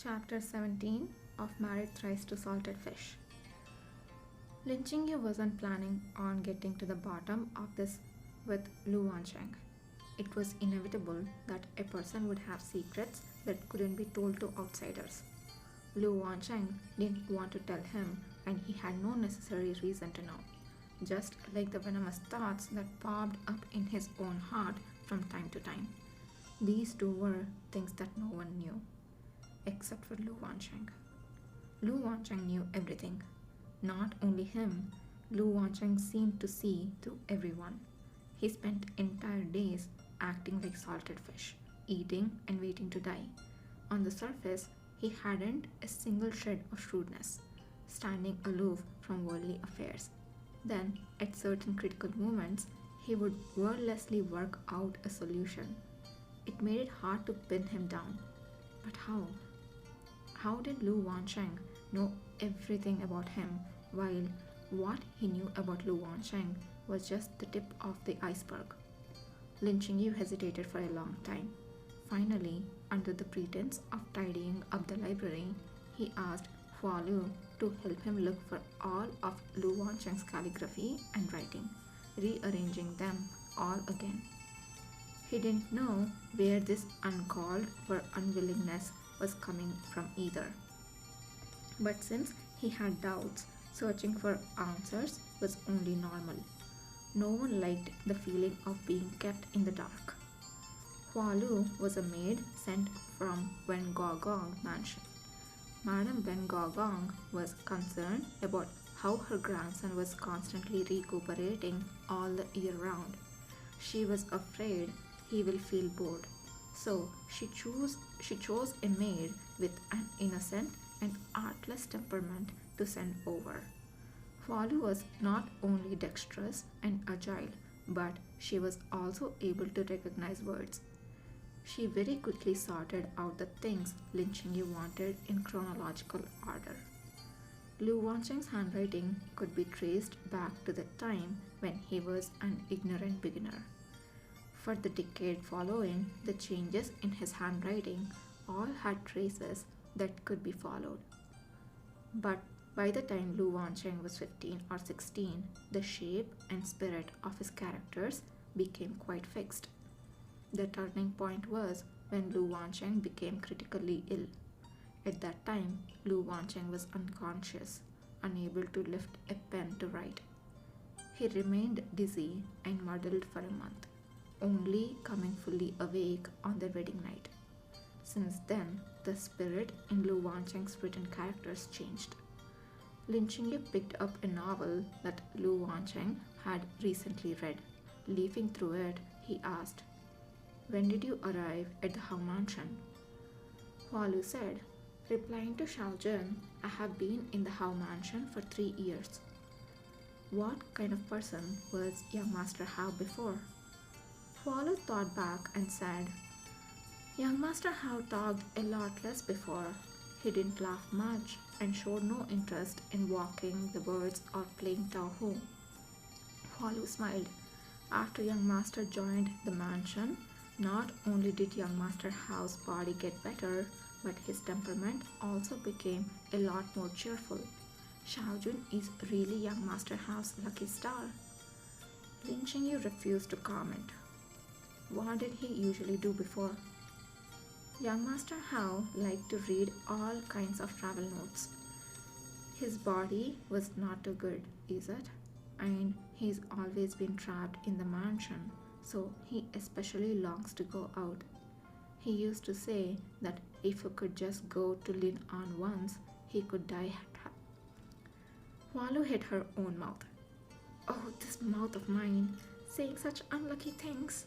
Chapter 17 of Married Thrice to Salted Fish. Lin Qingyu wasn't planning on getting to the bottom of this with Lu Wancheng. It was inevitable that a person would have secrets that couldn't be told to outsiders. Lu Wancheng didn't want to tell him, and he had no necessary reason to know, just like the venomous thoughts that popped up in his own heart from time to time. These two were things that no one knew, except for Lu Wancheng. Lu Wancheng knew everything. Not only him, Lu Wancheng seemed to see through everyone. He spent entire days acting like salted fish, eating and waiting to die. On the surface, he hadn't a single shred of shrewdness, standing aloof from worldly affairs. Then, at certain critical moments, he would wordlessly work out a solution. It made it hard to pin him down. But how? How did Lu Wancheng know everything about him, while what he knew about Lu Wancheng was just the tip of the iceberg? Lin Qingyu hesitated for a long time. Finally, under the pretense of tidying up the library, he asked Hua Lu to help him look for all of Lu Wancheng's calligraphy and writing, rearranging them all again. He didn't know where this uncalled for unwillingness was coming from either. But since he had doubts, searching for answers was only normal. No one liked the feeling of being kept in the dark. Hua Lu was a maid sent from Wen Guogong mansion. Madame Wen Guogong was concerned about how her grandson was constantly recuperating all the year round. She was afraid he will feel bored. So she chose a maid with an innocent and artless temperament to send over. Hua Lu was not only dexterous and agile, but she was also able to recognize words. She very quickly sorted out the things Lin Qingyu wanted in chronological order. Lu Wancheng's handwriting could be traced back to the time when he was an ignorant beginner. For the decade following, the changes in his handwriting all had traces that could be followed. But by the time Lu Wancheng was 15 or 16, the shape and spirit of his characters became quite fixed. The turning point was when Lu Wancheng became critically ill. At that time, Lu Wancheng was unconscious, unable to lift a pen to write. He remained dizzy and muddled for a month, only coming fully awake on their wedding night. Since then, the spirit in Lu Wancheng's written characters changed. Lin Qingyu picked up a novel that Lu Wancheng had recently read. Leafing through it, he asked, "When did you arrive at the Hao mansion?" Hua Lu said, replying to Xiao Jun, "I have been in the Hao mansion for 3 years." What kind of person was young Master Hao before? Hua Lu thought back and said, young Master Hao talked a lot less before. He didn't laugh much and showed no interest in walking the birds or playing Tao Hu. Hua Lu smiled. After young Master joined the mansion, not only did young Master Hao's body get better, but his temperament also became a lot more cheerful. Xiao Jun is really young Master Hao's lucky star. Lin Qingyu refused to comment. What did he usually do before? Young Master Hao liked to read all kinds of travel notes. His body was not too good, is it? And he's always been trapped in the mansion, so he especially longs to go out. He used to say that if he could just go to Lin An once, he could die happy. Hua Lu hit her own mouth. Oh, this mouth of mine, saying such unlucky things.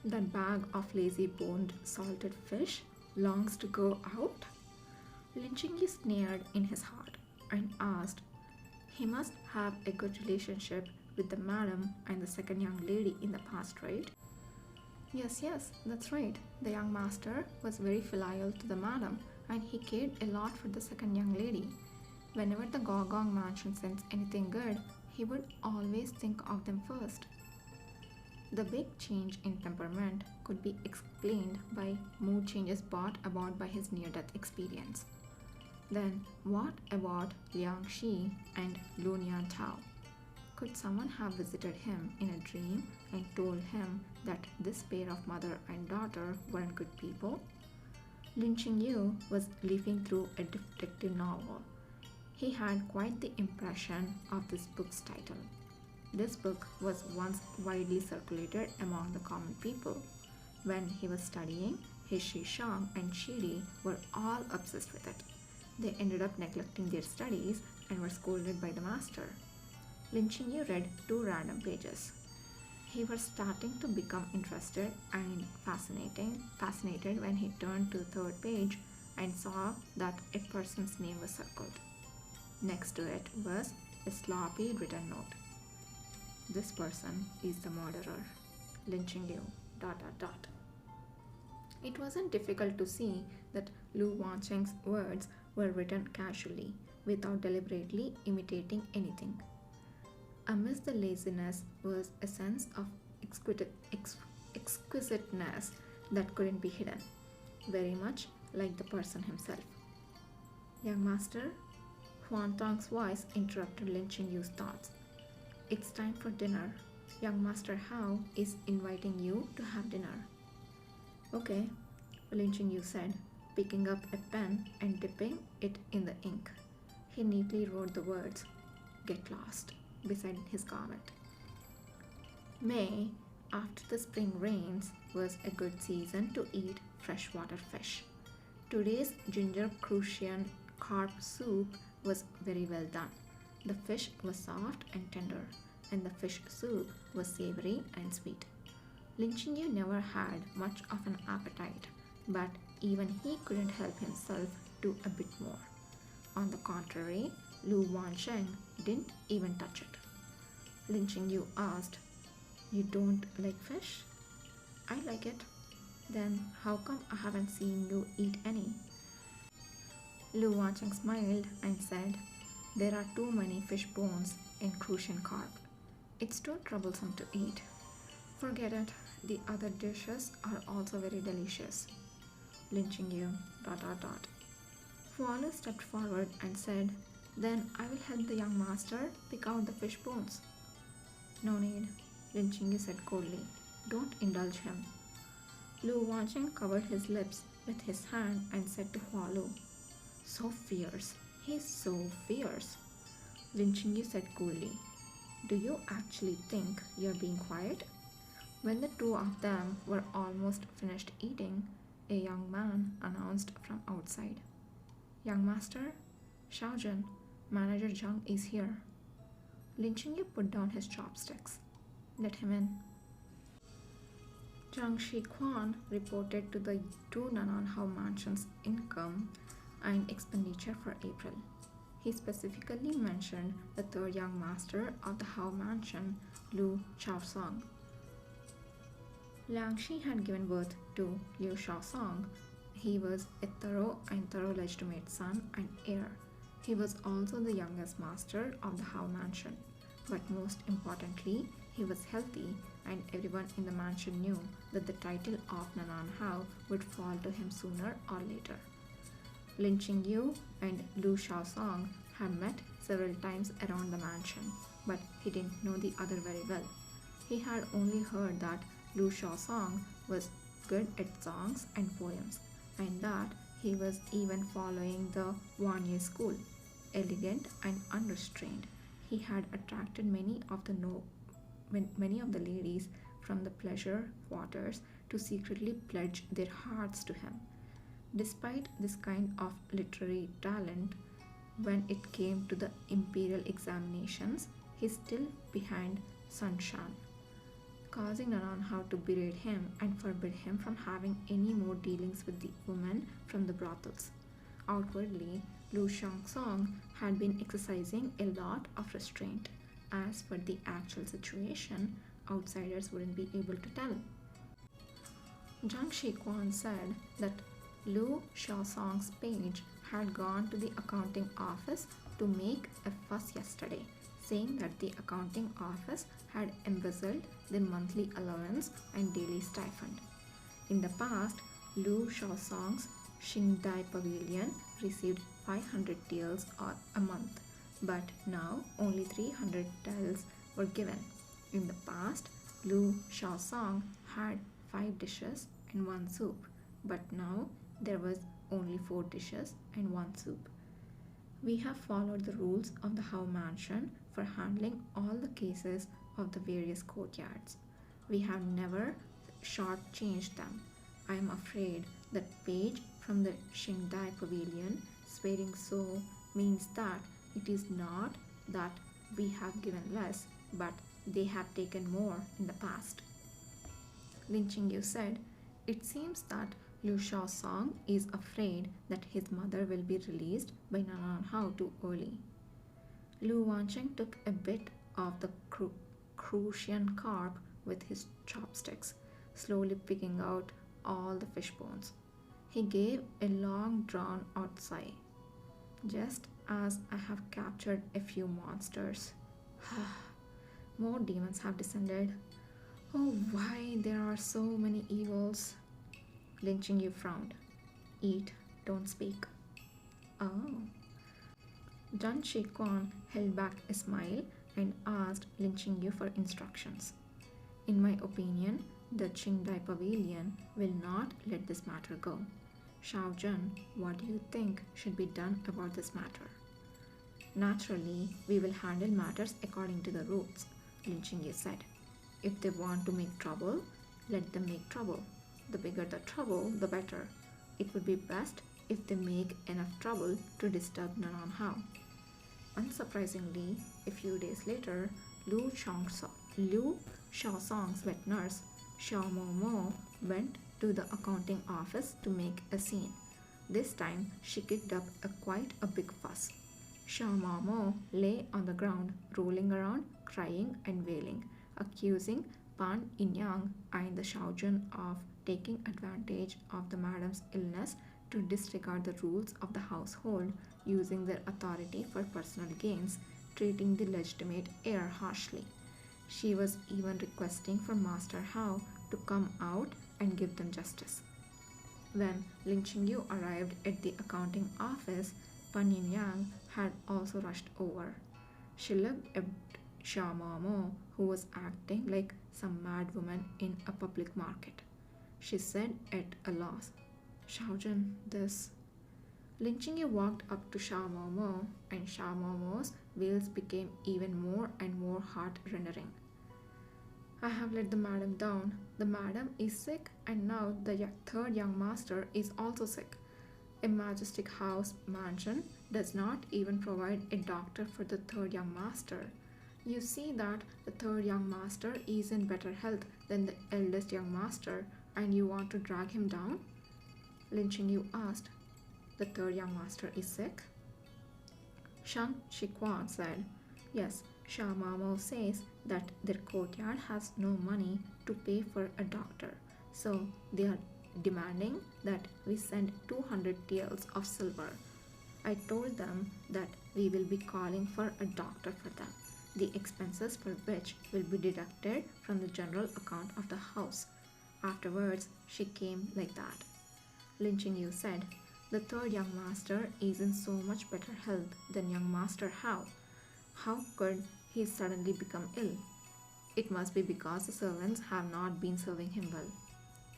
That bag of lazy-boned salted fish longs to go out? Lin Qingyu sneered in his heart and asked, he must have a good relationship with the madam and the second young lady in the past, right? Yes, that's right. The young master was very filial to the madam, and he cared a lot for the second young lady. Whenever the Guogong mansion sends anything good, he would always think of them first. The big change in temperament could be explained by mood changes brought about by his near death experience. Then, what about Liang Shi and Lu Nian Tao? Could someone have visited him in a dream and told him that this pair of mother and daughter weren't good people? Lin Yu was leafing through a detective novel. He had quite the impression of this book's title. This book was once widely circulated among the common people. When he was studying, his Shishang and Shiri were all obsessed with it. They ended up neglecting their studies and were scolded by the master. Lin Yu read two random pages. He was starting to become interested and fascinated when he turned to the third page and saw that a person's name was circled. Next to it was a sloppy written note. This person is the murderer. Lin Yu. ... It wasn't difficult to see that Lu Wancheng's words were written casually, without deliberately imitating anything. Amidst the laziness was a sense of exquisiteness that couldn't be hidden, very much like the person himself. Young master, Huan Tong's voice interrupted Lin Yu's thoughts. It's time for dinner. Young Master Hao is inviting you to have dinner. Okay, Lin Yu said, picking up a pen and dipping it in the ink. He neatly wrote the words, "Get lost," beside his garment. May, after the spring rains, was a good season to eat freshwater fish. Today's ginger crucian carp soup was very well done. The fish was soft and tender, and the fish soup was savory and sweet. Lin Yu never had much of an appetite, but even he couldn't help himself to a bit more. On the contrary, Lu Wansheng didn't even touch it. Lin Yu asked, "You don't like fish?" "I like it." "Then how come I haven't seen you eat any?" Lu Wancheng smiled and said, "There are too many fish bones in crucian carp. It's too troublesome to eat." "Forget it. The other dishes are also very delicious." Lin Yu ... Fu stepped forward and said, "Then I will help the young master pick out the fish bones." "No need," Lin Yu said coldly. "Don't indulge him." Lu Wancheng covered his lips with his hand and said to Hualu, "So fierce. He's so fierce." Lin Yu said coolly, "Do you actually think you're being quiet?" When the two of them were almost finished eating, a young man announced from outside, "Young master, Xiaojun, Manager Zhang is here." Lin Yu put down his chopsticks. "Let him in." Zhang Shiquan reported to the two Nananhao mansion's income and expenditure for April. He specifically mentioned the third young master of the Hao mansion, Liu Shaosong. Liang Shi had given birth to Liu Shaosong. He was a thorough legitimate son and heir. He was also the youngest master of the Hao mansion. But most importantly, he was healthy, and everyone in the mansion knew that the title of Nananhao would fall to him sooner or later. Lin Yu and Liu Shaosong had met several times around the mansion, but he didn't know the other very well. He had only heard that Liu Shaosong was good at songs and poems, and that he was even following the Wanye school. Elegant and unrestrained, he had attracted many of the ladies from the pleasure quarters to secretly pledge their hearts to him. Despite this kind of literary talent, when it came to the imperial examinations, he still behind Sun Shan, causing Nananhao to berate him and forbid him from having any more dealings with the women from the brothels. Outwardly, Liu Shaosong had been exercising a lot of restraint. As for the actual situation, outsiders wouldn't be able to tell. Zhang Shiquan said that Liu Shaosong's page had gone to the accounting office to make a fuss yesterday, saying that the accounting office had embezzled their monthly allowance and daily stipend. In the past, Lu Shaosong's Xingdai Pavilion received 500 taels a month, but now only 300 taels were given. In the past, Lu Shaosong had 5 dishes and 1 soup, but now there was only 4 dishes and 1 soup. We have followed the rules of the Howe Mansion for handling all the cases of the various courtyards. We have never shortchanged them. I am afraid that page from the Xingdai Pavilion swearing so means that it is not that we have given less, but they have taken more in the past. Lin Qingyu said, "It seems that Liu Shaosong is afraid that his mother will be released by Nanan Hao too early." Lu Wancheng took a bit of the crucian carp with his chopsticks, slowly picking out all the fish bones. He gave a long drawn out sigh. "Just as I have captured a few monsters. More demons have descended. Oh, why there are so many evils." Lin Qingyu frowned. "Eat, don't speak." "Oh." Zhang Shiquan held back a smile and asked Lin Qingyu for instructions. "In my opinion, the Qingdai Pavilion will not let this matter go. Shao Zhen, what do you think should be done about this matter?" "Naturally, we will handle matters according to the rules," Lin Qingyu said. "If they want to make trouble, let them make trouble. The bigger the trouble, the better. It would be best if they make enough trouble to disturb Nanan Hao." Unsurprisingly, a few days later, Liu Shaosong's wet nurse, Xiao Momo, went to the accounting office to make a scene. This time, she kicked up quite a big fuss. Xiao Momo lay on the ground, rolling around, crying and wailing, accusing Pan Yinyang and the Shaozhen of taking advantage of the madam's illness to disregard the rules of the household, using their authority for personal gains, treating the legitimate heir harshly. She was even requesting for Master Hao to come out and give them justice. When Lin Qingyu arrived at the accounting office, Pan Yinyang had also rushed over. She looked at Xiao Momo, who was acting like some mad woman in a public market. She said at a loss, "Shaozhen, this." Lin Qingyu walked up to Xiao Momo, and Xiao Momo's wails became even more and more heart-rending. "I have let the madam down. The madam is sick, and now the third young master is also sick. A majestic house mansion does not even provide a doctor for the third young master. You see that the third young master is in better health than the eldest young master, and you want to drag him down?" Lin Qingyu asked. "The third young master is sick?" Zhang Shiquan said, "Yes, Xiao Mamo says that their courtyard has no money to pay for a doctor, so they are demanding that we send 200 taels of silver. I told them that we will be calling for a doctor for them, the expenses for which will be deducted from the general account of the house. Afterwards, she came like that." Lin Qingyu said, "The third young master is in so much better health than young master Hao. How could he suddenly become ill? It must be because the servants have not been serving him well."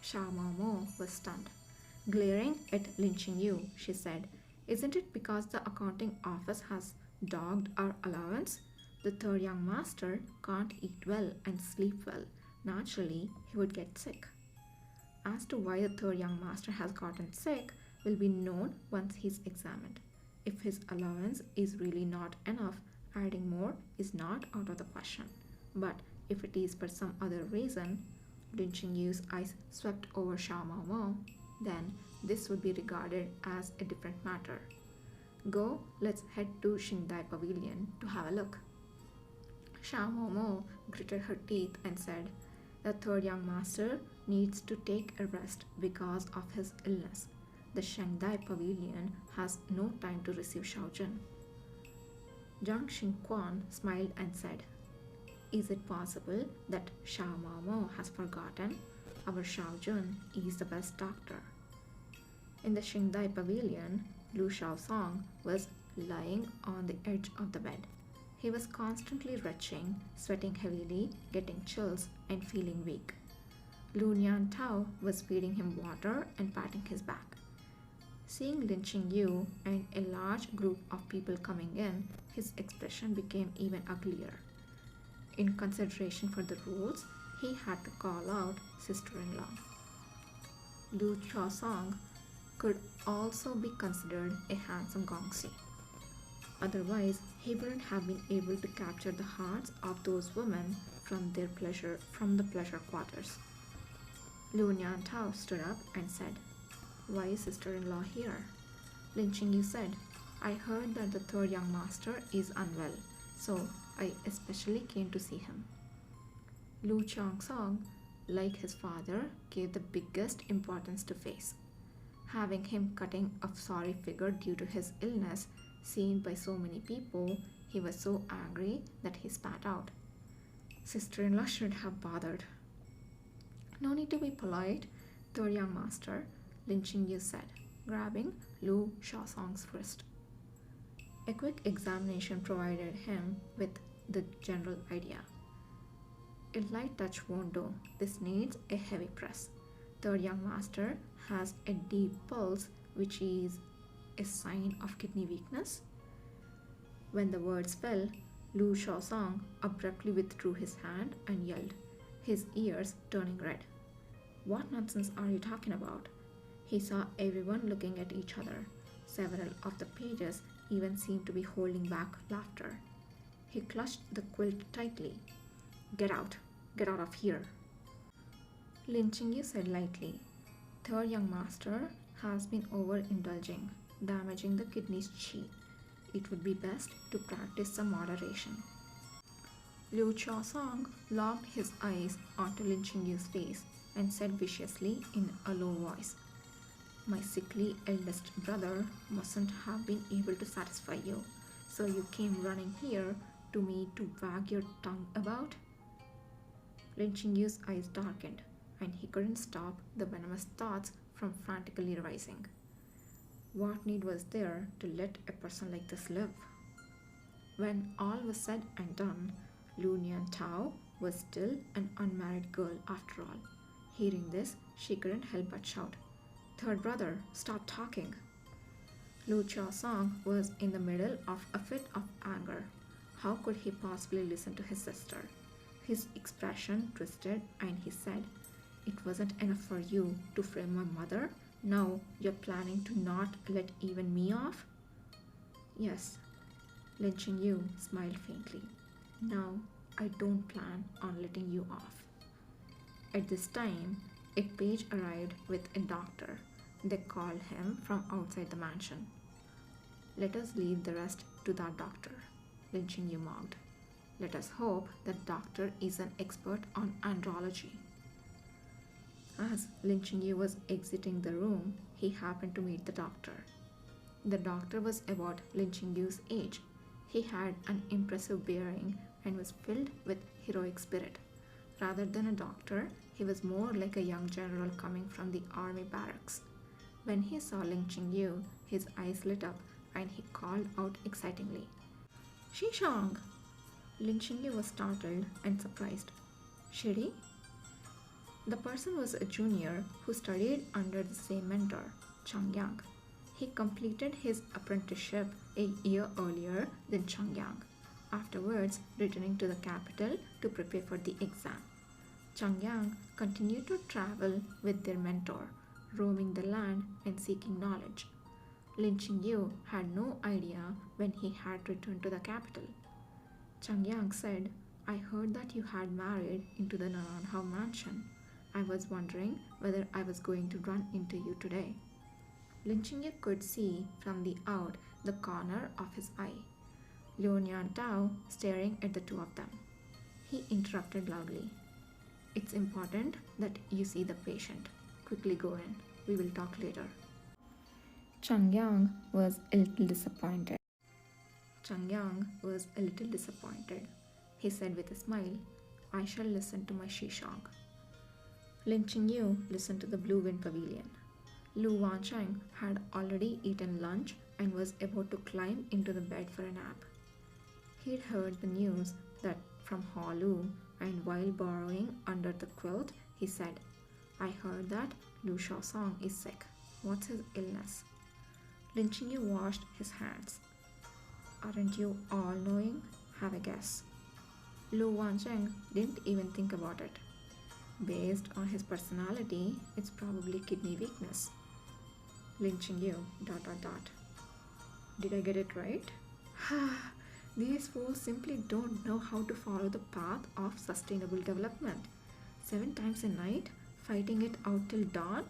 Xiao Momo was stunned. Glaring at Lin Qingyu, she said, "Isn't it because the accounting office has dogged our allowance? The third young master can't eat well and sleep well. Naturally, he would get sick." As to why the third young master has gotten sick will be known once he's examined. If his allowance is really not enough, adding more is not out of the question. But if it is for some other reason, Lin Qingyu's eyes swept over Xiao Momo, then this would be regarded as a different matter. "Go, let's head to Xingdai Pavilion to have a look." Xiao Momo gritted her teeth and said, "The third young master needs to take a rest because of his illness. The Shanghai Pavilion has no time to receive Shaozhen." Zhang Xingquan smiled and said, "Is it possible that Shao Mamo has forgotten? Our Shao Jun is the best doctor." In the Xingdai pavilion, Lu Shaosong was lying on the edge of the bed. He was constantly retching, sweating heavily, getting chills, and feeling weak. Lu Nian Tao was feeding him water and patting his back. Seeing Lin Qingyu and a large group of people coming in, his expression became even uglier. In consideration for the rules, he had to call out sister-in-law. Lu Chaosong could also be considered a handsome gongsi. Otherwise, he wouldn't have been able to capture the hearts of those women from the pleasure quarters. Lu Nian Tao stood up and said, "Why is sister-in-law here?" Lin Qingyu said, "I heard that the third young master is unwell, so I especially came to see him." Lu Changsong, like his father, gave the biggest importance to Face. Having him cutting a sorry figure due to his illness, seen by so many people, he was so angry that he spat out. Sister-in-law shouldn't have bothered. "No need to be polite, third young master," Lin Qingyu said, grabbing Lu Shaosong's wrist. A quick examination provided him with the general idea. "A light touch won't do. This needs a heavy press. Third young master has a deep pulse, which is a sign of kidney weakness." When the words fell, Lu Shaosong abruptly withdrew his hand and yelled, his ears turning red. "What nonsense are you talking about?" He saw everyone looking at each other. Several of the pages even seemed to be holding back laughter. He clutched the quilt tightly. Get out of here." Lin Qingyu said lightly, "Third young master has been overindulging, damaging the kidney's qi. It would be best to practice some moderation." Liu Chaosong locked his eyes onto Lin Qingyu's face and said viciously in a low voice, "My sickly eldest brother mustn't have been able to satisfy you, so you came running here to me to wag your tongue about?" Lin Qingyu's eyes darkened, and he couldn't stop the venomous thoughts from frantically rising. What need was there to let a person like this live? When all was said and done, Lu Nian Tao was still an unmarried girl after all. Hearing this, she couldn't help but shout, "Third brother, stop talking!" Lu Chaosong was in the middle of a fit of anger. How could he possibly listen to his sister? His expression twisted and he said, "It wasn't enough for you to frame my mother? Now you're planning to not let even me off?" "Yes." Lin Qingyu smiled faintly. "Now I don't plan on letting you off." At this time, a page arrived with a doctor. They called him from outside the mansion. "Let us leave the rest to that doctor," Lin Qingyu mocked. "Let us hope that doctor is an expert on andrology." As Lin Qingyu was exiting the room, he happened to meet the doctor. The doctor was about Lin Qingyu's age. He had an impressive bearing and was filled with heroic spirit. Rather than a doctor, he was more like a young general coming from the army barracks. When he saw Lin Qingyu, his eyes lit up and he called out excitingly, "Xishang!" Lin Qingyu was startled and surprised. "Shiri?" The person was a junior who studied under the same mentor, Chang Yang. He completed his apprenticeship a year earlier than Chang Yang, afterwards returning to the capital to prepare for the exam. Chang Yang continued to travel with their mentor, roaming the land and seeking knowledge. Lin Qingyu had no idea when he had returned to the capital. Chang Yang said, "I heard that you had married into the Nananhao mansion. I was wondering whether I was going to run into you today." Lin Qingyu could see from the out the corner of his eye. Liu Nian Tao staring at the two of them. He interrupted loudly, "It's important that you see the patient. Quickly go in. We will talk later." Chang Yang was a little disappointed. Changyang was a little disappointed. He said with a smile, I shall listen to my Shishang. Lin Qingyu listened to the Blue Wind Pavilion. Lu Wancheng had already eaten lunch and was about to climb into the bed for a nap. He'd heard the news that from Holu, and while burrowing under the quilt, he said, I heard that Lu Shaosong is sick. What's his illness? Lin Qingyu washed his hands. Aren't you all knowing? Have a guess. Lu Wancheng didn't even think about it. Based on his personality, it's probably kidney weakness. Lin Qingyu, ... Did I get it right? These fools simply don't know how to follow the path of sustainable development. 7 times a night, fighting it out till dawn?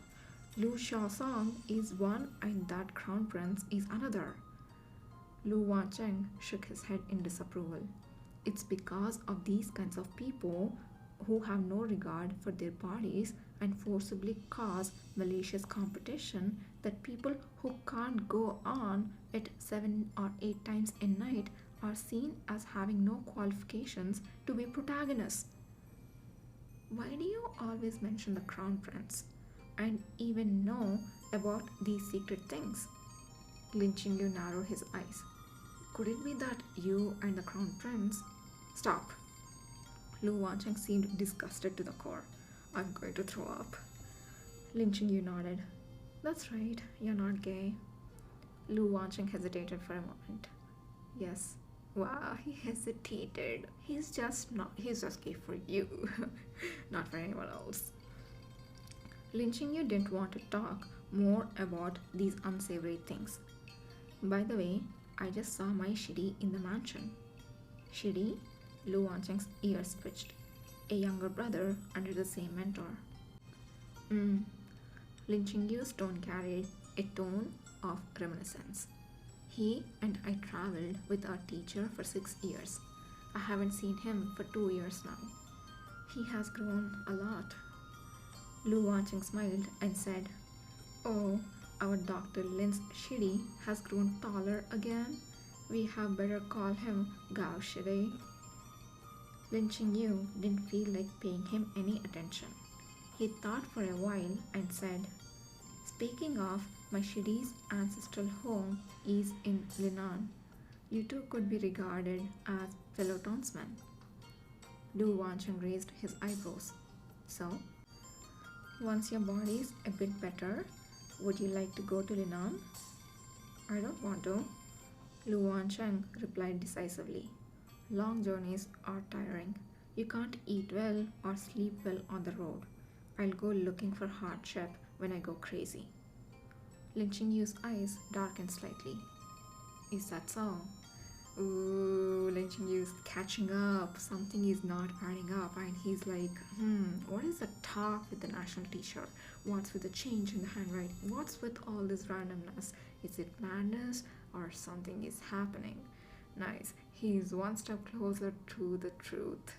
Lu Shaosong is one and that crown prince is another. Lu Wancheng shook his head in disapproval. It's because of these kinds of people who have no regard for their bodies and forcibly cause malicious competition that people who can't go on it 7 or 8 times a night are seen as having no qualifications to be protagonists. Why do you always mention the crown prince and even know about these secret things? Lin Qingyu narrowed his eyes. Could it be that you and the crown prince... Stop! Lu Wancheng seemed disgusted to the core. I'm going to throw up. Lin Qingyu nodded. That's right, you're not gay. Lu Wancheng hesitated for a moment. Yes. Wow, he hesitated. He's just gay for you, not for anyone else. Lin Qingyu didn't want to talk more about these unsavory things. By the way, I just saw my Shiri in the mansion. Shiri? Lu Wancheng's ears twitched. A younger brother under the same mentor. Lin Qingyu's tone carried a tone of reminiscence. He and I traveled with our teacher for 6 years. I haven't seen him for 2 years now. He has grown a lot. Lu Wancheng smiled and said, Oh, our Dr. Lin's Shiri has grown taller again. We have better call him Gao Shiri. Lin Qingyu didn't feel like paying him any attention. He thought for a while and said, Speaking of, my Shiri's ancestral home is in Linan. You two could be regarded as fellow townsmen. Lu Wancheng raised his eyebrows. So, once your body's a bit better, would you like to go to Linan? I don't want to, Lu Wancheng replied decisively. Long journeys are tiring. You can't eat well or sleep well on the road. I'll go looking for hardship when I go crazy. Lin Qingyu's eyes darkened slightly. Is that so? Ooh, Lin Qingyu's catching up. Something is not adding up, and he's like, what is the talk with the national teacher? What's with the change in the handwriting? What's with all this randomness? Is it madness or something is happening? Nice. He's one step closer to the truth.